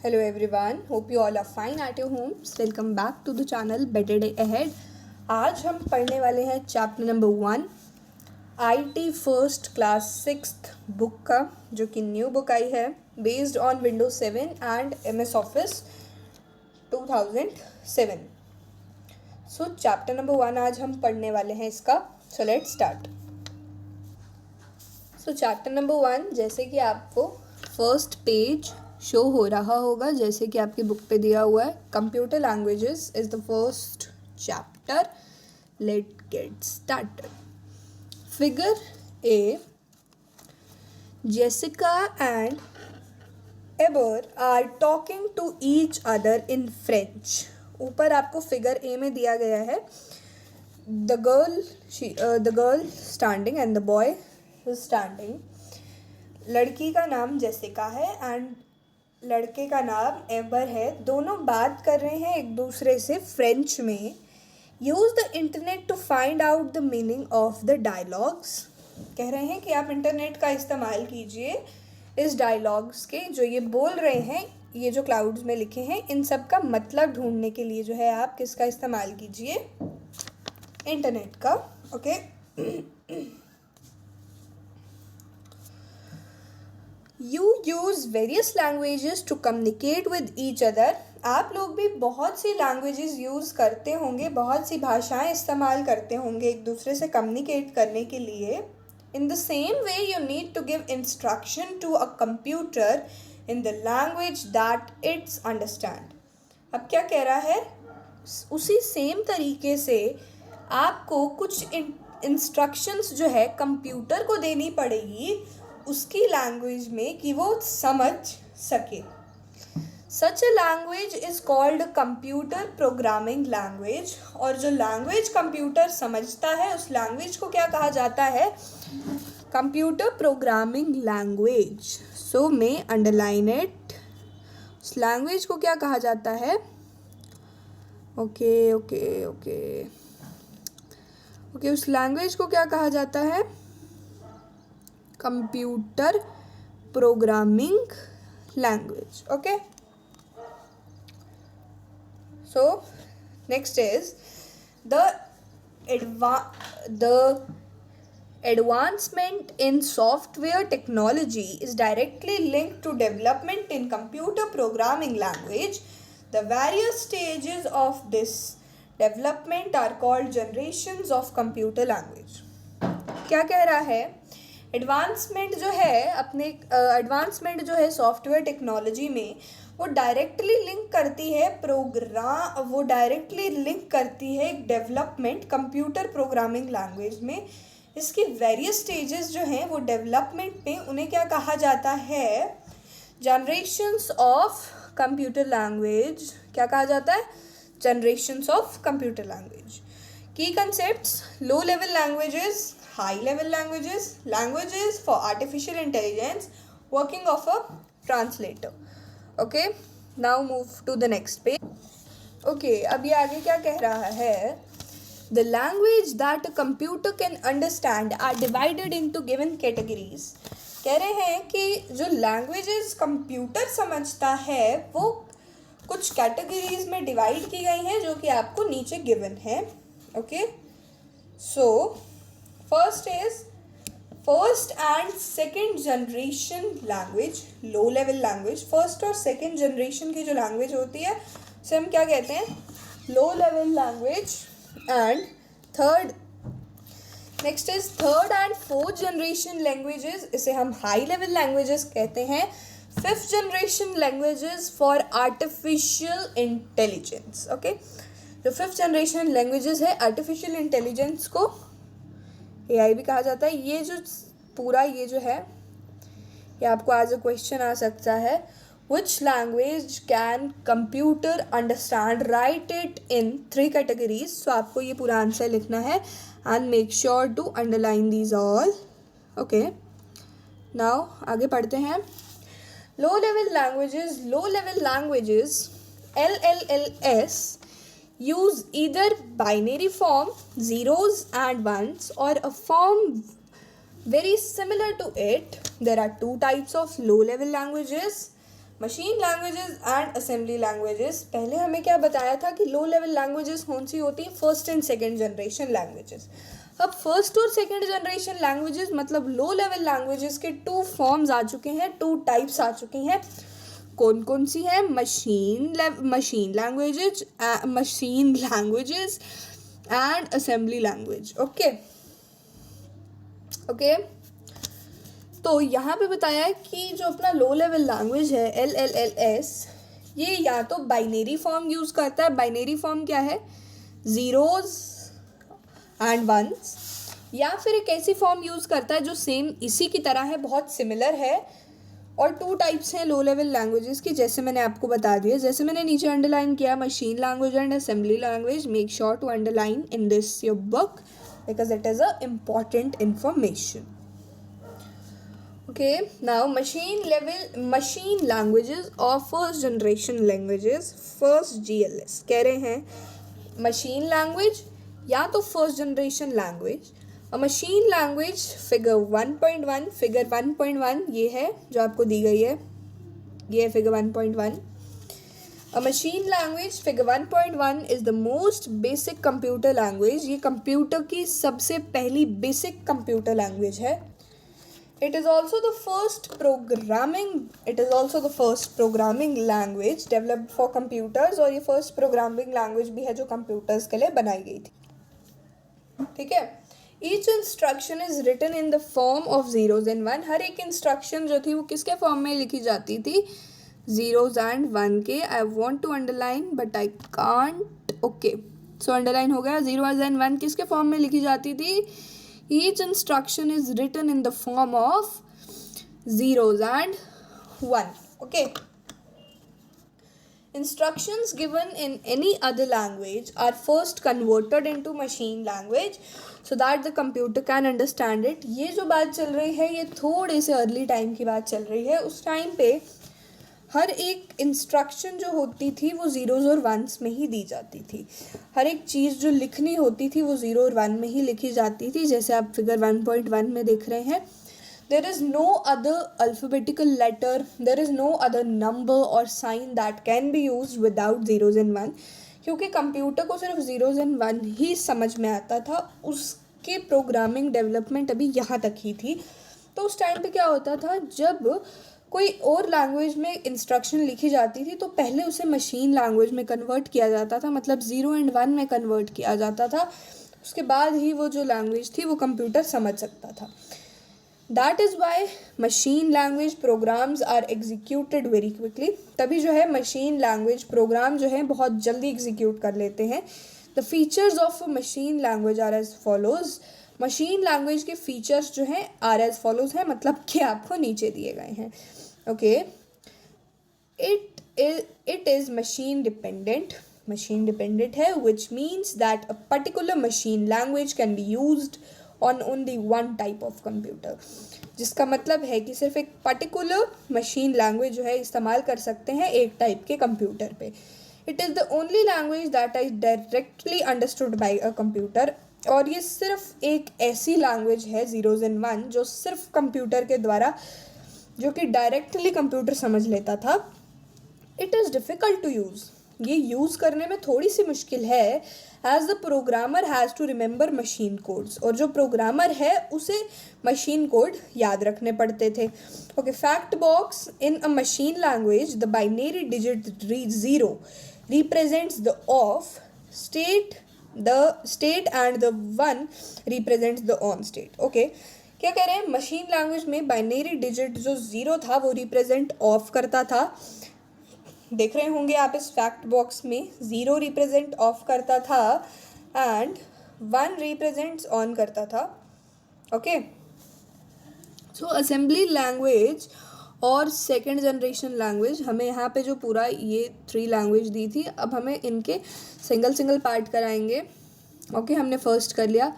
Hello everyone, hope you all are fine at your homes. Welcome back to the channel Better Day Ahead. आज हम पढ़ने वाले हैं chapter number 1 IT first class 6th book का, जो कि new book आई है based on Windows 7 and MS office 2007. So chapter number 1 आज हम पढ़ने वाले हैं इसका. So let's start. So chapter number 1, जैसे कि आपको फर्स्ट पेज शो हो रहा होगा, जैसे कि आपकी बुक पे दिया हुआ है, computer languages is the first chapter. Let get started. Figure A, Jessica and Amber are talking to each other in French. ऊपर आपको फिगर ए में दिया गया है the girl standing and the boy standing. लड़की का नाम जेसिका है एंड लड़के का नाम एबर है. दोनों बात कर रहे हैं एक दूसरे से फ्रेंच में. Use the internet to find out the meaning of the dialogues. कह रहे हैं कि आप इंटरनेट का इस्तेमाल कीजिए इस डायलॉग्स के, जो ये बोल रहे हैं, ये जो क्लाउड्स में लिखे हैं, इन सब का मतलब ढूंढने के लिए जो है आप किसका इस्तेमाल कीजिए, इंटरनेट का. Okay. You use various languages to communicate with each other. आप लोग भी बहुत सी लैंग्वेजेस यूज़ करते होंगे, बहुत सी भाषाएं इस्तेमाल करते होंगे एक दूसरे से कम्युनिकेट करने के लिए. In the same way you need to give instruction to a computer in the language that it's understand. अब क्या कह रहा है, उसी सेम तरीके से आपको कुछ इंस्ट्रक्शंस जो है कंप्यूटर को देनी पड़ेगी उसकी लैंग्वेज में कि वो समझ सके. Such a language is called computer programming language. और जो लैंग्वेज कंप्यूटर समझता है उस लैंग्वेज को क्या कहा जाता है, कंप्यूटर प्रोग्रामिंग लैंग्वेज. सो मैं अंडरलाइन इट. उस लैंग्वेज को क्या कहा जाता है, ओके, उस लैंग्वेज को क्या कहा जाता है, computer programming language. Okay. So next is the advancement in software technology is directly linked to development in computer programming language. The various stages of this development are called generations of computer language. क्या कह रहा है, advancement जो है software technology में वो directly link करती है एक डेवलपमेंट कंप्यूटर प्रोग्रामिंग लैंग्वेज में. इसकी वेरियस स्टेजेस जो हैं वो डेवलपमेंट में, उन्हें क्या कहा जाता है, जनरेशंस ऑफ कंप्यूटर लैंग्वेज. क्या कहा जाता है, जनरेशंस ऑफ कंप्यूटर लैंग्वेज. की concepts, low level languages, high level languages for artificial intelligence, working of a translator. Okay, now move to the next page. Okay, अब ये आगे क्या कह रहा है, the language that a computer can understand are divided into given categories. कह रहे हैं कि जो लैंग्वेजेस कंप्यूटर समझता है वो कुछ कैटेगरीज में डिवाइड की गई हैं, जो कि आपको नीचे गिवन है. Okay. So first is first and second generation language, low level language. First और सेकेंड जनरेशन की जो लैंग्वेज होती है उसे हम क्या कहते हैं, low level language. And third, next is third and fourth generation languages, इसे हम हाई लेवल लैंग्वेजेस कहते हैं. Fifth generation languages for artificial intelligence. Okay, जो फिफ्थ जनरेशन लैंग्वेजेस है आर्टिफिशियल इंटेलिजेंस को AI भी कहा जाता है. ये जो पूरा ये जो है, ये आपको एज अ क्वेश्चन आ सकता है, which language can computer understand, write it in 3 categories. So आपको ये पूरा आंसर लिखना है and make sure to underline these all. Okay, now आगे पढ़ते हैं. Low level languages LLLS use either binary form, zeros and ones, or a form very similar to it. There are 2 types of low level languages. Machine languages and assembly languages, पहले हमें क्या बताया था कि लो level languages कौन सी होती है, first and second generation languages. अब फर्स्ट और सेकेंड जनरेशन लैंग्वेजेस मतलब लो लेवल लैंग्वेजेस के टू फॉर्म्स आ चुके हैं, टू टाइप्स आ चुकी हैं। कौन कौन सी है, machine languages and assembly language. Okay, तो यहाँ पे बताया है कि जो अपना लो लेवल लैंग्वेज है LLLS, ये या तो बाइनरी फॉर्म यूज़ करता है। बाइनरी फॉर्म क्या है, ज़ीरोज़ एंड वंस, या फिर एक ऐसी फॉर्म यूज़ करता है जो सेम इसी की तरह है, बहुत सिमिलर है। और टू टाइप्स हैं लो लेवल लैंग्वेजेस की, जैसे मैंने आपको बता दिया, जैसे मैंने नीचे अंडरलाइन किया, machine language and assembly language. Make sure to underline in this your book because it is a important information. Okay, now machine languages or first generation languages, first GLS कह रहे हैं machine language या तो first generation language। और machine language figure 1.1 ये है जो आपको दी गई है, ये है figure 1.1। A machine language figure 1.1 is the most basic computer language, ये कंप्यूटर की सबसे पहली बेसिक कंप्यूटर लैंग्वेज है। It is also the first programming language developed for computers, और ये first programming language भी है जो computers के लिए बनाई गई थी। ठीक है, each instruction is written in the form of zeros and one, हर एक instruction जो थी वो किसके फॉर्म में लिखी जाती थी, zeros and one के। I want to underline but I can't। okay, so underline हो गया, zeros and one किसके फॉर्म में लिखी जाती थी, each instruction is written in the form of zeros and one। okay, instructions given in any other language are first converted into machine language so that the computer can understand it। ये जो बात चल रही है ये थोड़े से early time की बात चल रही है। उस टाइम पे हर एक इंस्ट्रक्शन जो होती थी वो ज़ीरोज़ और वंस में ही दी जाती थी। हर एक चीज़ जो लिखनी होती थी वो ज़ीरो और वन में ही लिखी जाती थी, जैसे आप फिगर 1.1 में देख रहे हैं। There is no other alphabetical letter, there is no other number और sign that can be used without zeros and one, क्योंकि कंप्यूटर को सिर्फ ज़ीरोज़ एंड वन ही समझ में आता था। उसके प्रोग्रामिंग डेवलपमेंट अभी यहाँ तक ही थी। तो उस टाइम पे क्या होता था, जब कोई और लैंग्वेज में इंस्ट्रक्शन लिखी जाती थी तो पहले उसे मशीन लैंग्वेज में कन्वर्ट किया जाता था, मतलब 0 and 1 में कन्वर्ट किया जाता था। उसके बाद ही वो जो लैंग्वेज थी वो कंप्यूटर समझ सकता था। That is why machine language programs are executed very quickly. तभी जो है मशीन लैंग्वेज प्रोग्राम जो है बहुत जल्दी एग्जीक्यूट कर लेते हैं। The features of machine language are as follows. Machine language के फीचर्स जो हैं आर एज फॉलोज हैं, मतलब कि आपको नीचे दिए गए हैं। Okay, it is machine dependent है, which means that a particular machine language can be used on only one type of computer. जिसका मतलब है कि सिर्फ एक पर्टिकुलर मशीन लैंग्वेज जो है इस्तेमाल कर सकते हैं एक टाइप के कंप्यूटर पे। It is the only language that is directly understood by a computer, और ये सिर्फ एक ऐसी लैंग्वेज है ज़ीरोज़ एंड वन जो सिर्फ कंप्यूटर के द्वारा, जो कि डायरेक्टली कंप्यूटर समझ लेता था। It is difficult to use, ये यूज़ करने में थोड़ी सी मुश्किल है। As the programmer has to remember machine codes, और जो प्रोग्रामर है उसे मशीन कोड याद रखने पड़ते थे। Okay, fact box in a machine language the binary digit 0 represents the of state, the state and the 1 represents the on state. Okay, क्या कह रहे हैं, मशीन लैंग्वेज में बाइनरी डिजिट जो 0 था वो रिप्रेजेंट ऑफ करता था। देख रहे होंगे आप इस फैक्ट बॉक्स में, 0 रिप्रेजेंट ऑफ करता था एंड 1 रिप्रेजेंट्स ऑन करता था। ओके, सो असेंबली लैंग्वेज और सेकेंड जनरेशन लैंग्वेज, हमें यहाँ पे जो पूरा ये 3 लैंग्वेज दी थी, अब हमें इनके सिंगल पार्ट कराएंगे। ओके, हमने फर्स्ट कर लिया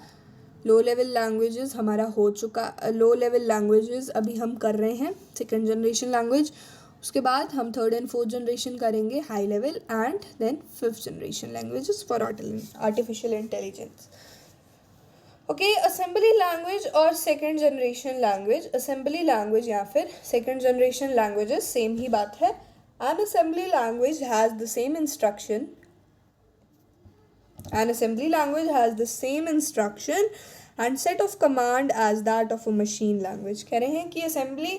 लो लेवल लैंग्वेजेस, हमारा हो चुका लो लेवल लैंग्वेजेस अभी हम कर रहे हैं सेकेंड जनरेशन लैंग्वेज। उसके बाद हम थर्ड एंड फोर्थ जनरेशन करेंगे high level, and then fifth generation languages for artificial intelligence. Okay, assembly language और second generation language, assembly language या फिर सेकेंड जनरेशन लैंग्वेजेस सेम ही बात है। An assembly language has the same instruction. An assembly language has the same instruction and set of command as that of a machine language. कह रहे हैं कि assembly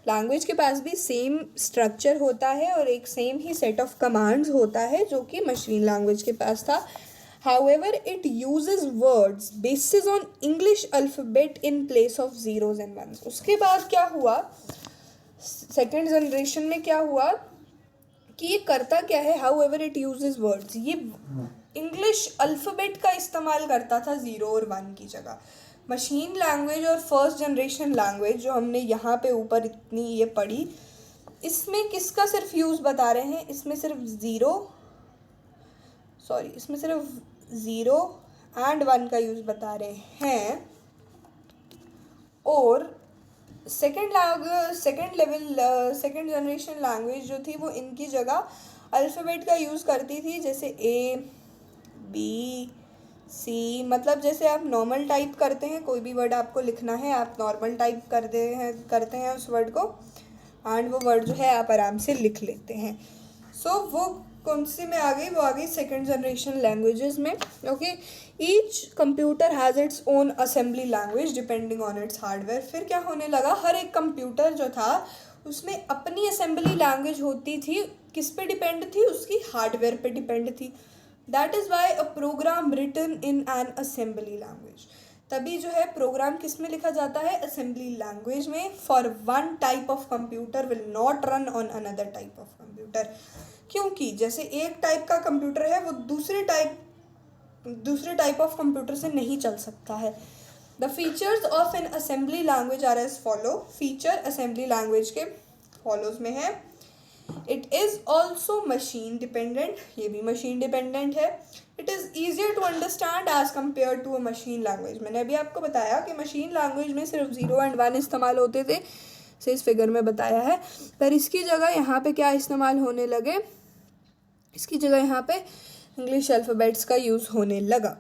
language के पास भी सेम स्ट्रक्चर होता है और एक सेम ही सेट ऑफ कमांड्स होता है जो कि मशीन लैंग्वेज के पास था. However it uses words basis on English alphabet in place of zeros and ones. उसके बाद क्या हुआ, सेकेंड जनरेशन में क्या हुआ कि ये करता क्या है, हाउएवर इट यूजेस वर्ड्स, ये इंग्लिश अल्फ़ाबेट का इस्तेमाल करता था ज़ीरो और वन की जगह. मशीन लैंग्वेज और फर्स्ट जनरेशन लैंग्वेज जो हमने यहाँ पे ऊपर इतनी ये पढ़ी, इसमें किसका सिर्फ यूज़ बता रहे हैं, इसमें सिर्फ ज़ीरो एंड वन का यूज़ बता रहे हैं. और सेकेंड जनरेशन लैंग्वेज जो थी वो इनकी जगह अल्फ़ाबेट का यूज़ करती थी, जैसे ए बी सी. मतलब जैसे आप नॉर्मल टाइप करते हैं, कोई भी वर्ड आपको लिखना है आप नॉर्मल टाइप करते हैं उस वर्ड को, एंड वो वर्ड जो है आप आराम से लिख लेते हैं. सो वो कौन सी में आ गई, वो आ गई सेकेंड जनरेशन लैंग्वेजेस में. Okay, each computer has its own assembly language depending on it's hardware. फिर क्या होने लगा, हर एक कंप्यूटर जो था उसमें अपनी असेंबली लैंग्वेज होती थी. किस पे डिपेंड थी, उसकी हार्डवेयर पे डिपेंड थी. That is why a program written in an assembly language. तभी जो है प्रोग्राम किस में लिखा जाता है, असेंबली लैंग्वेज में. For one type of computer will not run on another type of computer. क्योंकि जैसे एक टाइप का कंप्यूटर है वो दूसरे टाइप ऑफ कंप्यूटर से नहीं चल सकता है. The features of an assembly language are as follow. Feature assembly language के फॉलोज में है, it is also machine dependent, ये भी मशीन डिपेंडेंट है. It is easier to understand as compare to a machine language. मैंने अभी आपको बताया कि मशीन लैंग्वेज में सिर्फ ज़ीरो एंड वन इस्तेमाल होते थे, से इस फिगर में बताया है. पर इसकी जगह यहाँ पे क्या इस्तेमाल होने लगे, इसकी जगह यहाँ पे इंग्लिश अल्फ़ाबेट्स का यूज़ होने लगा.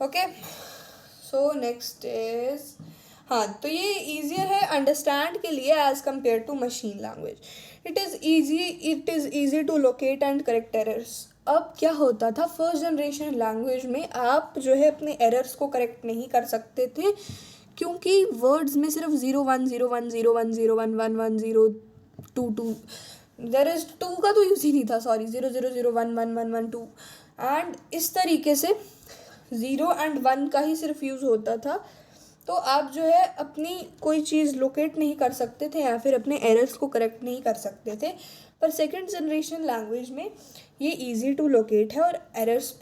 ओके, सो नेक्स्ट इज़, हाँ, तो ये ईजियर है अंडरस्टैंड के लिए as compare to machine language. It is easy to locate and correct errors. अब क्या होता था, फर्स्ट जनरेशन लैंग्वेज में आप जो है अपने एरर्स को करेक्ट नहीं कर सकते थे, क्योंकि वर्ड्स में सिर्फ 0 1 0 1 0 1 0 1 1 1 0 2 2 देयर इज़ 2 का तो यूज़ ही नहीं था, 0 0 0 1 1 1 1 2, एंड इस तरीके से 0 एंड 1 का ही सिर्फ यूज़ होता था. तो आप जो है अपनी कोई चीज़ लोकेट नहीं कर सकते थे या फिर अपने एरर्स को करेक्ट नहीं कर सकते थे. पर सेकंड जनरेशन लैंग्वेज में ये इजी टू लोकेट है और एरर्स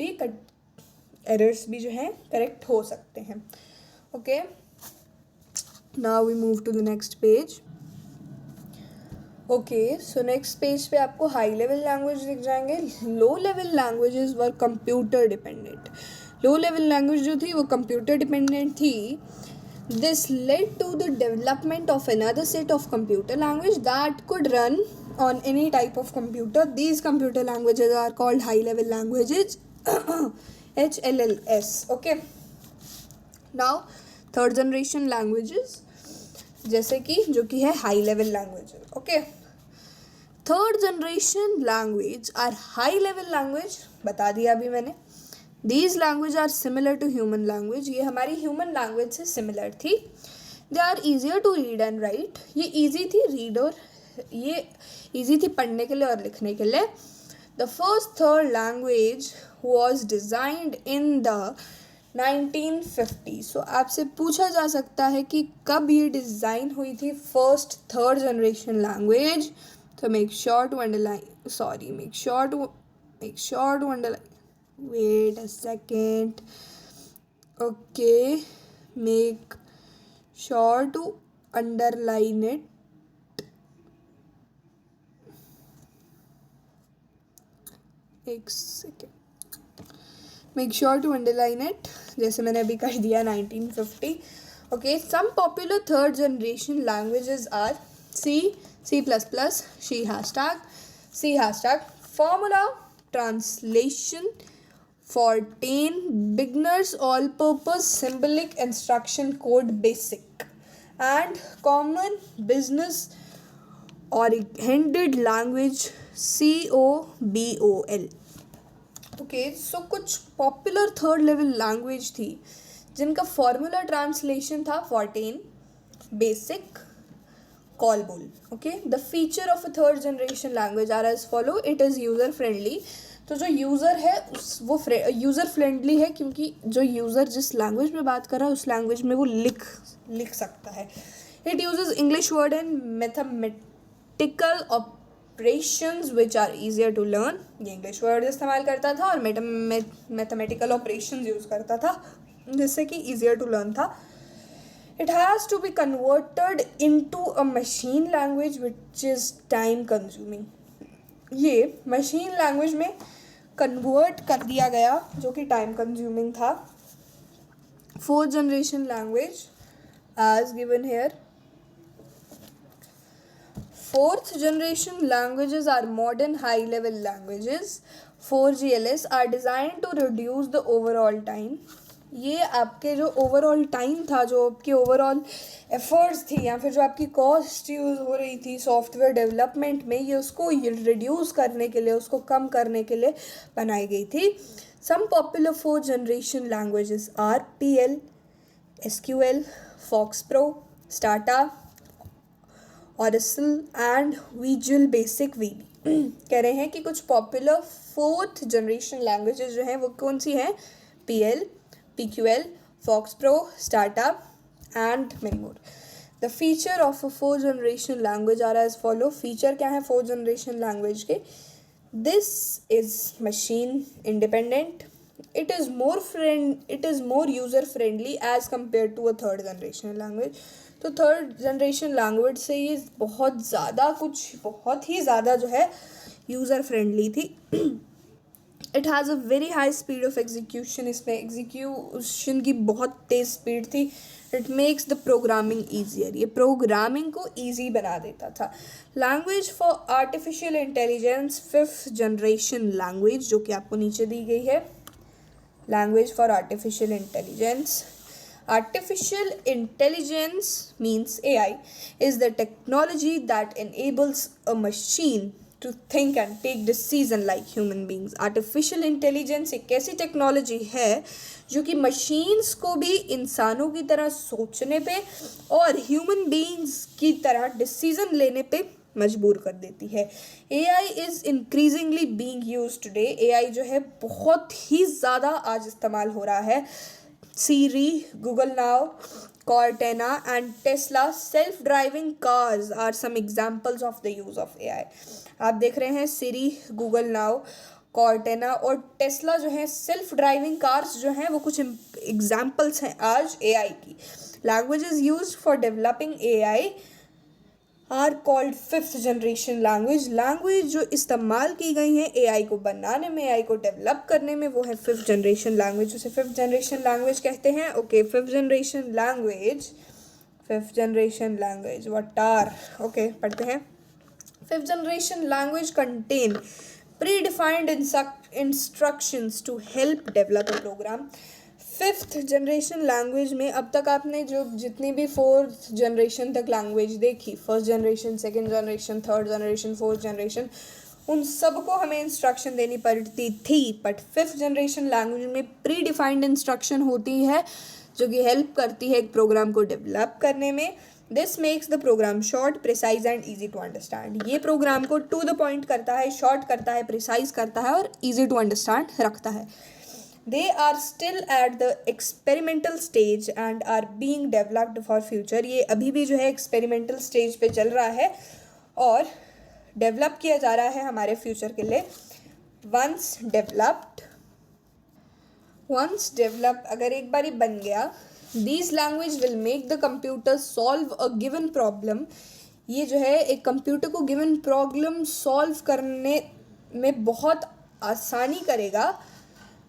भी जो है करेक्ट हो सकते हैं. Okay, now we move to the next page. Okay, so next page पे आपको हाई लेवल लैंग्वेज दिख जाएंगे. Low level languages were computer dependent. Low level language जो थी वो कंप्यूटर डिपेंडेंट थी. This led to the development of another set of computer language that could run on any type of computer. These computer languages are called high level languages, HLLS. Okay, now third generation languages जैसे कि जो कि है high level language. Okay, third generation language are high level language, बता दिया अभी मैंने. These language are similar to human language. ये हमारी human language से similar थी. They are easier to read and write. ये easy थी रीड और ये ईजी थी पढ़ने के लिए और लिखने के लिए. The first third language was designed in the 1950. सो आपसे पूछा जा सकता है कि कब ये डिज़ाइन हुई थी फर्स्ट थर्ड जनरेशन लैंग्वेज. तो make sure to underline, wait a second. Okay, make sure to underline it. एक second, make sure to underline it, जैसे मैंने अभी कर दिया 1950. Okay, some popular third generation languages are C++, C hashtag, Formula, Translation, Fortran, Beginners, All-Purpose, Symbolic, Instruction Code, Basic, and Common Business और handed language COBOL। Okay, सो कुछ popular third level language थी जिनका formula translation था Fortran, BASIC, COBOL. Okay, the feature of a third generation language are as follow, it is user friendly. तो जो user है वो user friendly है, क्योंकि जो यूज़र जिस लैंग्वेज में बात कर रहा है उस लैंग्वेज में वो लिख सकता है। It uses English word and mathematical operations which are easier to learn. ये इंग्लिश वर्ड इस्तेमाल करता था और मैथमेटिकल ऑपरेशंस यूज़ करता था, जिससे कि ईजियर टू लर्न था। It has to be converted into a machine language which is time consuming। ये मशीन लैंग्वेज में कन्वर्ट कर दिया गया जो कि टाइम कंज्यूमिंग था। Fourth generation language as given here। Fourth generation languages are modern high level languages 4GLS are designed to reduce the overall time। ये आपके जो ओवरऑल टाइम था, जो आपकी ओवरऑल एफर्ट्स थी या फिर जो आपकी कॉस्ट यूज़ हो रही थी सॉफ्टवेयर डेवलपमेंट में, ये उसको रिड्यूस करने के लिए, उसको कम करने के लिए बनाई गई थी। Some popular fourth generation languages are PL, SQL, FOXPRO, Stata, Oracle and visual basic VB। कह रहे हैं कि कुछ पॉपुलर फोर्थ जनरेशन लैंग्वेजेस जो हैं वो कौन सी हैं? PL, PQL, FOXPRO, Stata and many more। The feature of a fourth generation language are as follow। feature क्या है fourth generation language के? This is machine independent, it is more user friendly as compared to a third generation language। तो third generation language से ये बहुत ही ज़्यादा जो है यूज़र फ्रेंडली थी। It has a very high speed of execution, इसमें एग्जीक्यूशन की बहुत तेज़ स्पीड थी। It makes the programming easier, ये प्रोग्रामिंग को ईजी बना देता था। Language for artificial intelligence fifth generation language, जो कि आपको नीचे दी गई है। Language for artificial intelligence. Artificial intelligence means AI is the technology that enables a machine to think and take decision like human beings। Artificial intelligence एक ऐसी technology है जो कि मशीन्स को भी इंसानों की तरह सोचने पे और ह्यूमन बीइंग्स की तरह डिसीजन लेने पे मजबूर कर देती है। AI is increasingly being used today. AI जो है बहुत ही ज़्यादा आज इस्तेमाल हो रहा है। Siri, Google Now, Cortana and Tesla self-driving cars are some examples of the use of AI। आप देख रहे हैं Siri, Google Now, Cortana और Tesla जो है सेल्फ ड्राइविंग कार्स जो हैं वो कुछ एग्जाम्पल्स हैं आज AI की। Languages used for developing AI are called fifth generation language. Language जो इस्तेमाल की गई हैं AI को बनाने में, AI को डेवलप करने में, वो है फिफ्थ जनरेशन लैंग्वेज, उसे फिफ्थ जनरेशन लैंग्वेज कहते हैं। Okay, fifth generation language what are, okay पढ़ते हैं। Fifth generation language contain predefined instructions to help develop a program. Fifth generation language में अब तक आपने जो जितनी भी फोर्थ जनरेशन तक लैंग्वेज देखी, first generation, second generation, third generation, fourth generation, उन सबको हमें इंस्ट्रक्शन देनी पड़ती थी। बट फिफ्थ जनरेशन लैंग्वेज में प्री डिफाइंड इंस्ट्रक्शन होती है जो कि हेल्प करती है एक प्रोग्राम को डेवलप करने में। This makes the program short, precise and easy to understand. ये प्रोग्राम को टू द पॉइंट करता है, शॉर्ट करता है, प्रिसाइज करता है और ईजी टू अंडरस्टैंड रखता है। They are still at the experimental stage and are being developed for future। ये अभी भी जो है एक्सपेरिमेंटल स्टेज पे चल रहा है और डेवलप किया जा रहा है हमारे फ्यूचर के लिए। Once developed अगर एक बारी बन गया, these language will make the computer solve a given problem। ये जो है एक कंप्यूटर को गिवन प्रॉब्लम सॉल्व करने में बहुत आसानी करेगा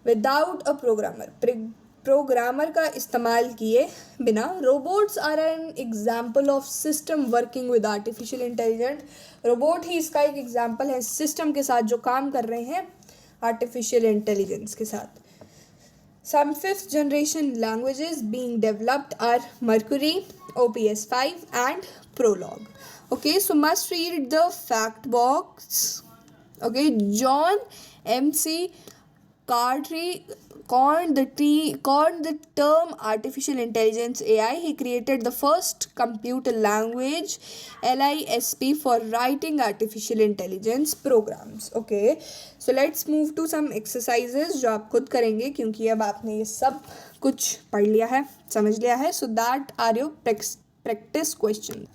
विदाउट अ प्रोग्रामर का इस्तेमाल किए बिना। Robots are an example of system working with artificial intelligence. Robot ही इसका एक एग्जाम्पल है सिस्टम के साथ जो काम कर रहे हैं आर्टिफिशियल इंटेलिजेंस के साथ। Some fifth generation languages being developed are Mercury, OPS5 and Prolog। Okay, so must read the fact box. Okay, John MC Cartry coined the term artificial intelligence AI. He created the first computer language LISP for writing artificial intelligence programs. Okay, so let's move to some exercises जो आप खुद करेंगे क्योंकि अब आपने ये सब कुछ पढ़ लिया है, समझ लिया है. So that are your practice questions.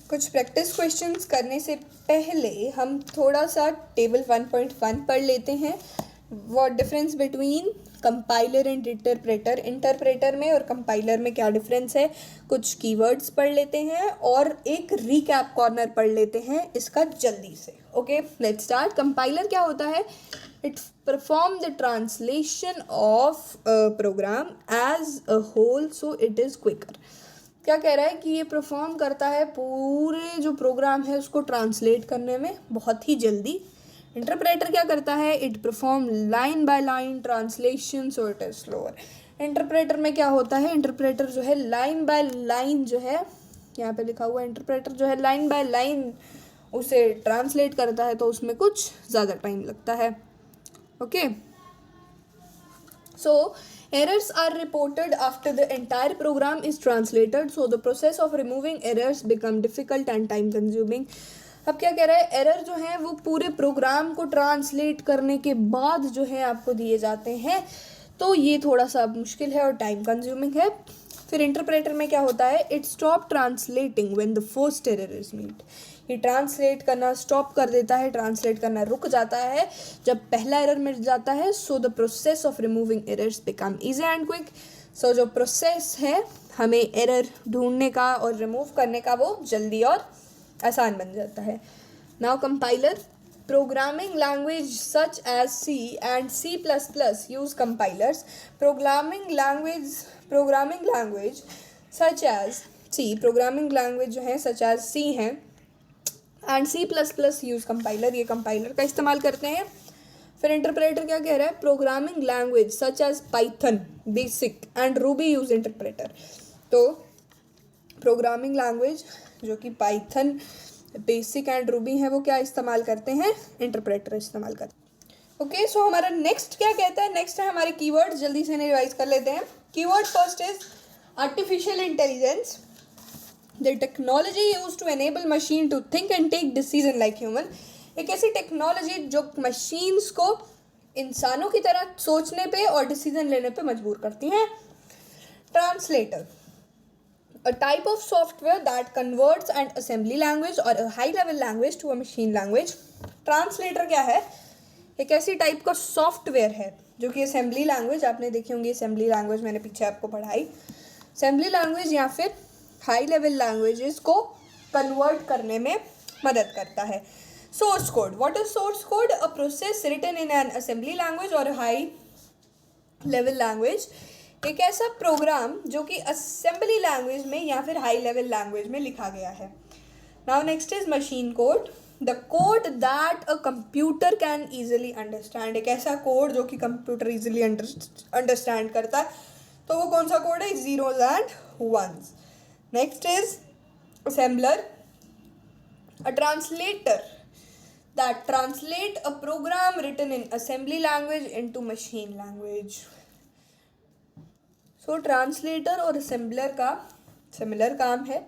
कुछ प्रैक्टिस क्वेश्चंस करने से पहले हम थोड़ा सा टेबल 1.1 पढ़ लेते हैं. What difference between compiler and interpreter. Interpreter में और कंपाइलर में क्या डिफरेंस है, कुछ कीवर्ड्स पढ़ लेते हैं और एक रीकैप कॉर्नर पढ़ लेते हैं इसका जल्दी से. Okay, let's start. कंपाइलर क्या होता है? It perform the translation of program as a whole so it is quicker. क्या कह रहा है कि ये परफॉर्म करता है पूरे जो प्रोग्राम है उसको ट्रांसलेट करने में बहुत ही जल्दी. इंटरप्रेटर क्या करता है? It perform line by line translation so it is slower. Interpreter में क्या होता है? इंटरप्रेटर जो है लाइन बाय लाइन जो है यहाँ पे लिखा हुआ है, इंटरप्रेटर जो है लाइन बाय लाइन उसे ट्रांसलेट करता है तो उसमें कुछ ज़्यादा टाइम लगता है. Okay, so errors are reported after the entire program is translated, so the process of removing errors become difficult and time consuming. अब क्या कह रहा है? एरर जो है वो पूरे प्रोग्राम को ट्रांसलेट करने के बाद जो है आपको दिए जाते हैं, तो ये थोड़ा सा मुश्किल है और टाइम कंज्यूमिंग है. फिर इंटरप्रेटर में क्या होता है? It stop translating when the first error is meet. ये ट्रांसलेट करना स्टॉप कर देता है, ट्रांसलेट करना रुक जाता है जब पहला एरर मिल जाता है. So the process of removing errors become easy and quick. So जो प्रोसेस है हमें एरर ढूंढने का और रिमूव करने का वो जल्दी और आसान बन जाता है. Now compiler. Programming language such as C and C++ use compilers. Programming language such as C, programming language जो है सच एज C हैं एंड C++ यूज कंपाइलर, ये कंपाइलर का इस्तेमाल करते हैं. फिर इंटरप्रेटर क्या कह रहा है? Programming language such as Python, basic and Ruby use interpreter. तो प्रोग्रामिंग लैंग्वेज जो कि पाइथन, बेसिक एंड रूबी है वो क्या इस्तेमाल करते हैं? इंटरप्रेटर इस्तेमाल करते हैं. ओके, सो हमारा नेक्स्ट क्या कहता है? नेक्स्ट है हमारे कीवर्ड. जल्दी से रिवाइज कर लेते हैं. Keyword first is artificial intelligence, the technology used to enable machine to think and take decision like human. एक ऐसी टेक्नोलॉजी जो मशीन्स को इंसानों की तरह सोचने पे और डिसीजन लेने पे मजबूर करती हैं. Translator, a type of software that converts an assembly language or a high level language to a machine language. Translator क्या है? एक ऐसी टाइप का सॉफ्टवेयर है जो कि असेंबली लैंग्वेज, आपने देखी होंगी असेंबली लैंग्वेज, मैंने पीछे आपको पढ़ाई. असेंबली लैंग्वेज या फिर हाई लेवल लैंग्वेजेस को कन्वर्ट करने में मदद करता है. Source code. What is source code? A process written in an assembly language और हाई लेवल लैंग्वेज. एक ऐसा प्रोग्राम जो कि असेंबली लैंग्वेज में या फिर हाई लेवल लैंग्वेज में लिखा गया है. Now next is machine code. The code that a computer can easily understand. एक ऐसा कोड जो कि कंप्यूटर ईजिली अंडरस्टैंड करता है, तो वो कौन सा कोड है? Zeros and ones. Next is assembler, a translator that translate a program written in assembly language into machine language. So translator और assembler का similar काम है.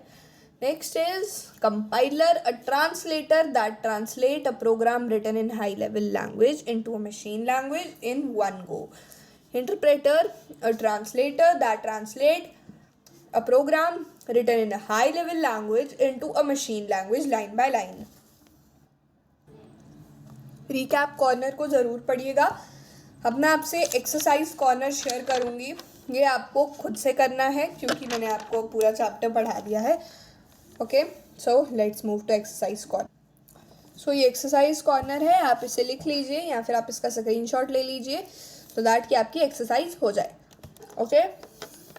Next is compiler, a translator that translate a program written in high level language into a machine language in one go. Interpreter, a translator that translate a program written in a high level language into a machine language line by line. recap corner को ज़रूर पढ़िएगा. अब मैं आपसे exercise corner share करूँगी, ये आपको खुद से करना है क्योंकि मैंने आपको पूरा चैप्टर पढ़ा दिया है. Okay, so let's move to exercise corner. So ये एक्सरसाइज कॉर्नर है, आप इसे लिख लीजिए या फिर आप इसका स्क्रीनशॉट ले लीजिए तो दैट कि आपकी एक्सरसाइज हो जाए. Okay,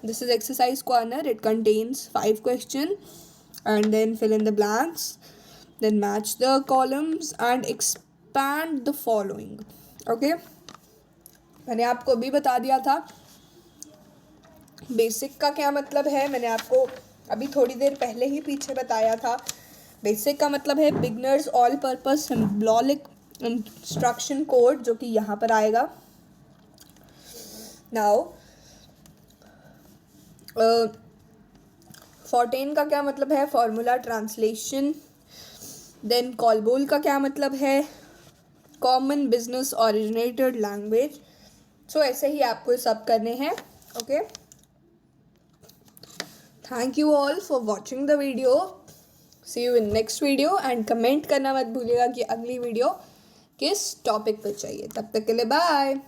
this is exercise corner. It contains 5 questions and then fill in the blanks, then match the columns and expand the following. Okay, मैंने आपको अभी बता दिया था बेसिक का क्या मतलब है, मैंने आपको अभी थोड़ी देर पहले ही पीछे बताया था. बेसिक का मतलब है beginners all purpose symbolic instruction code, जो कि यहाँ पर आएगा. नाउ फॉर्टेन का क्या मतलब है, फॉर्मूला ट्रांसलेशन. देन कॉलबोल का क्या मतलब है, common business originated language. So ऐसे ही आपको सब करने हैं. Okay, thank you all for watching the video. See you in next video and comment करना मत भूलिएगा कि अगली वीडियो किस टॉपिक पर चाहिए. तब तक के लिए बाय.